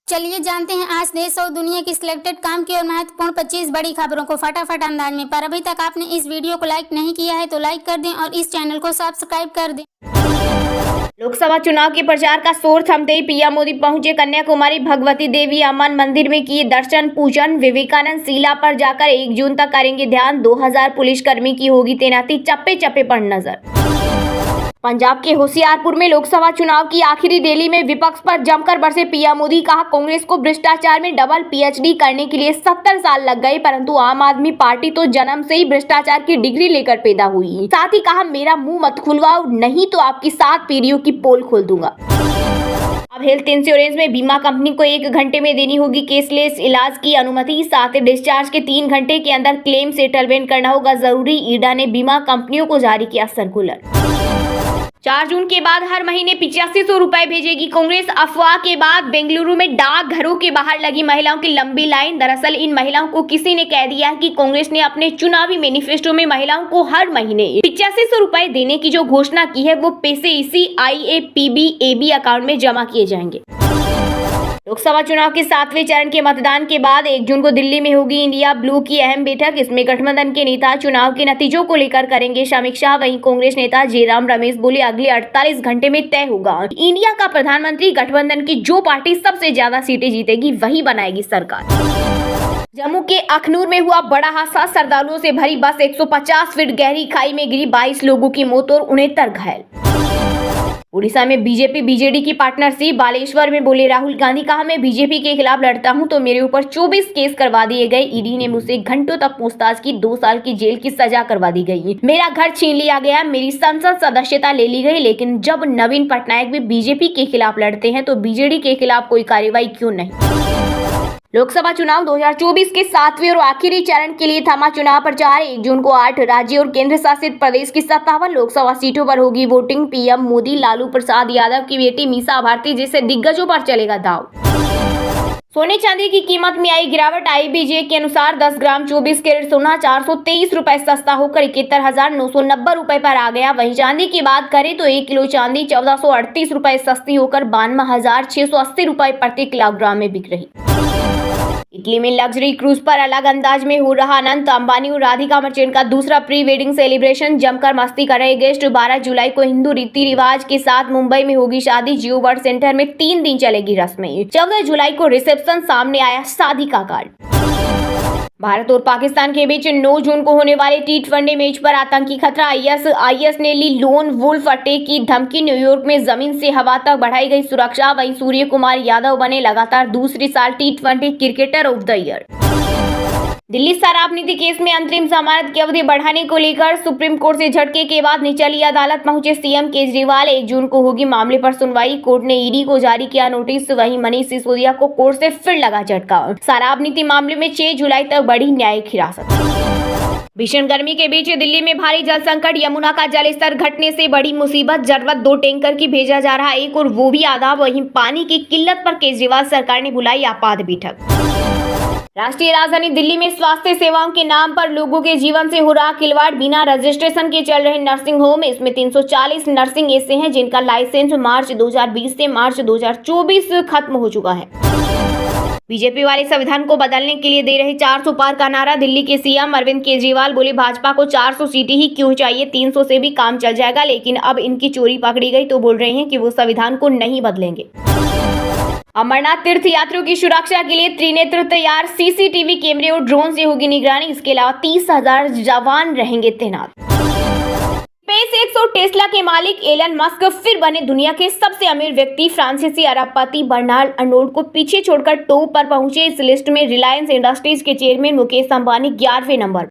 चलिए जानते हैं आज देश और दुनिया की सिलेक्टेड काम की और महत्वपूर्ण 25 बड़ी खबरों को फटाफट अंदाज में। पर अभी तक आपने इस वीडियो को लाइक नहीं किया है तो लाइक कर दें और इस चैनल को सब्सक्राइब कर दें। लोकसभा चुनाव के प्रचार का शोर थमते ही पीएम मोदी पहुंचे कन्याकुमारी भगवती देवी अम्मन मंदिर में किए दर्शन पूजन। विवेकानंद शिला पर जाकर 1 जून तक करेंगे ध्यान। 2000 पुलिसकर्मी की होगी तैनाती। चप्पे चप्पे पर नजर। पंजाब के होशियारपुर में लोकसभा चुनाव की आखिरी रैली में विपक्ष पर जमकर बरसे पीएम मोदी। कहा, कांग्रेस को भ्रष्टाचार में डबल पीएचडी करने के लिए 70 साल लग गए, परंतु आम आदमी पार्टी तो जन्म से ही भ्रष्टाचार की डिग्री लेकर पैदा हुई। साथ ही कहा, मेरा मुंह मत खुलवाओ, नहीं तो आपकी 7 पीढ़ियों की पोल खोल दूंगा। अब हेल्थ इंश्योरेंस में बीमा कंपनी को 1 घंटे में देनी होगी कैशलेस इलाज की अनुमति। साथ ही डिस्चार्ज के 3 घंटे के अंदर क्लेम सेटलमेंट करना होगा जरूरी। ईडा ने बीमा कंपनियों को जारी किया सर्कुलर। 4 जून के बाद हर महीने 8500 रुपए भेजेगी कांग्रेस। अफवाह के बाद बेंगलुरु में डाक घरों के बाहर लगी महिलाओं की लंबी लाइन। दरअसल इन महिलाओं को किसी ने कह दिया कि कांग्रेस ने अपने चुनावी मैनिफेस्टो में महिलाओं को हर महीने 8500 रुपए देने की जो घोषणा की है, वो पैसे इसी IAPBAB अकाउंट में जमा किए जाएंगे। लोकसभा चुनाव के 7वें चरण के मतदान के बाद 1 जून को दिल्ली में होगी इंडिया ब्लू की अहम बैठक। इसमें गठबंधन के नेता चुनाव के नतीजों को लेकर करेंगे समीक्षा। वहीं कांग्रेस नेता जयराम रमेश बोले, अगले 48 घंटे में तय होगा इंडिया का प्रधानमंत्री। गठबंधन की जो पार्टी सबसे ज्यादा सीटें जीतेगी वही बनाएगी सरकार। जम्मू के अखनूर में हुआ बड़ा हादसा। श्रद्धालुओं से भरी बस 150 फीट गहरी खाई में गिरी। 22 लोगों की मौत और 69 घायल। उड़ीसा में बीजेपी बीजेडी की पार्टनरशिप। बालेश्वर में बोले राहुल गांधी। कहा, मैं बीजेपी के खिलाफ लड़ता हूं तो मेरे ऊपर 24 केस करवा दिए गए। ईडी ने मुझसे घंटों तक पूछताछ की। 2 साल की जेल की सजा करवा दी गई। मेरा घर छीन लिया गया, मेरी संसद सदस्यता ले ली गई। लेकिन जब नवीन पटनायक भी बीजेपी के खिलाफ लड़ते हैं तो बीजेडी के खिलाफ कोई कार्रवाई क्यों नहीं। लोकसभा चुनाव 2024 के 7वें और आखिरी चरण के लिए थमा चुनाव प्रचार। 1 जून को 8 राज्य और केंद्र शासित प्रदेश की 57 लोकसभा सीटों पर होगी वोटिंग। पीएम मोदी, लालू प्रसाद यादव की बेटी मीसा भारती जैसे दिग्गजों पर चलेगा दाव। सोने चांदी की कीमत में आई गिरावट। IBJ के अनुसार 10 ग्राम 24 कैरेट सोना 423 रुपए सस्ता होकर 71,990 रुपए पर आ गया। वहीं चांदी की बात करें तो 1 किलो चांदी 1438 रुपए सस्ती होकर 52,680 रुपए प्रति किलोग्राम में बिक रही। इटली में लग्जरी क्रूज पर अलग अंदाज में हो रहा अनंत अंबानी और राधिका मर्चेंट का दूसरा प्री वेडिंग सेलिब्रेशन। जमकर मस्ती कर रहे गेस्ट। 12 जुलाई को हिंदू रीति रिवाज के साथ मुंबई में होगी शादी। जियो वर्ल्ड सेंटर में 3 दिन चलेगी रस्में। 14 जुलाई को रिसेप्शन। सामने आया शादी का कार्ड। भारत और पाकिस्तान के बीच 9 जून को होने वाले T20 मैच पर आतंकी खतरा। IS ने ली लोन वुल्फ अटैक की धमकी। न्यूयॉर्क में जमीन से हवा तक बढ़ाई गई सुरक्षा। वहीं सूर्य कुमार यादव बने लगातार दूसरी साल T20 cricketer of the year. Delhi शराब नीति केस में अंतरिम जमानत की अवधि बढ़ाने को लेकर सुप्रीम कोर्ट से झटके के बाद निचली अदालत पहुंचे सीएम केजरीवाल। 1 जून को होगी मामले पर सुनवाई। कोर्ट ने ईडी को जारी किया नोटिस। वहीं मनीष सिसोदिया को कोर्ट से फिर लगा झटका। शराब नीति मामले में 6 जुलाई तक बढ़ी न्यायिक हिरासत। भीषण गर्मी के बीच दिल्ली में भारी जल संकट। यमुना का जलस्तर घटने से बड़ी मुसीबत। जरूरत 2 टैंकर की भेजा जा रहा एक और वो भी आधा। वहीं पानी की किल्लत पर केजरीवाल सरकार ने बुलाई आपात बैठक। राष्ट्रीय राजधानी दिल्ली में स्वास्थ्य सेवाओं के नाम पर लोगों के जीवन से हो रहा खिलवाड़। बिना रजिस्ट्रेशन के चल रहे नर्सिंग होम। इसमें 340 नर्सिंग ऐसे हैं जिनका लाइसेंस मार्च 2020 से मार्च 2024 खत्म हो चुका है। बीजेपी वाले संविधान को बदलने के लिए दे रहे 400 पार का नारा। दिल्ली के सीएम अरविंद केजरीवाल बोले, भाजपा को 400 सीटें ही क्यों चाहिए, 300 से भी काम चल जाएगा। लेकिन अब इनकी चोरी पकड़ी गई तो बोल रहे हैं कि वो संविधान को नहीं बदलेंगे। अमरनाथ तीर्थ यात्रियों की सुरक्षा के लिए त्रिनेत्र तैयार। CCTV कैमरे और ड्रोन से होगी निगरानी। इसके अलावा 30,000 जवान रहेंगे तैनात। स्पेसएक्स और टेस्ला के मालिक एलन मस्क फिर बने दुनिया के सबसे अमीर व्यक्ति। फ्रांसीसी अरबपति बर्नार्ड अर्नोल्ड को पीछे छोड़कर टॉप पर पहुंचे। इस लिस्ट में रिलायंस इंडस्ट्रीज के चेयरमैन मुकेश अंबानी 11वें नंबर।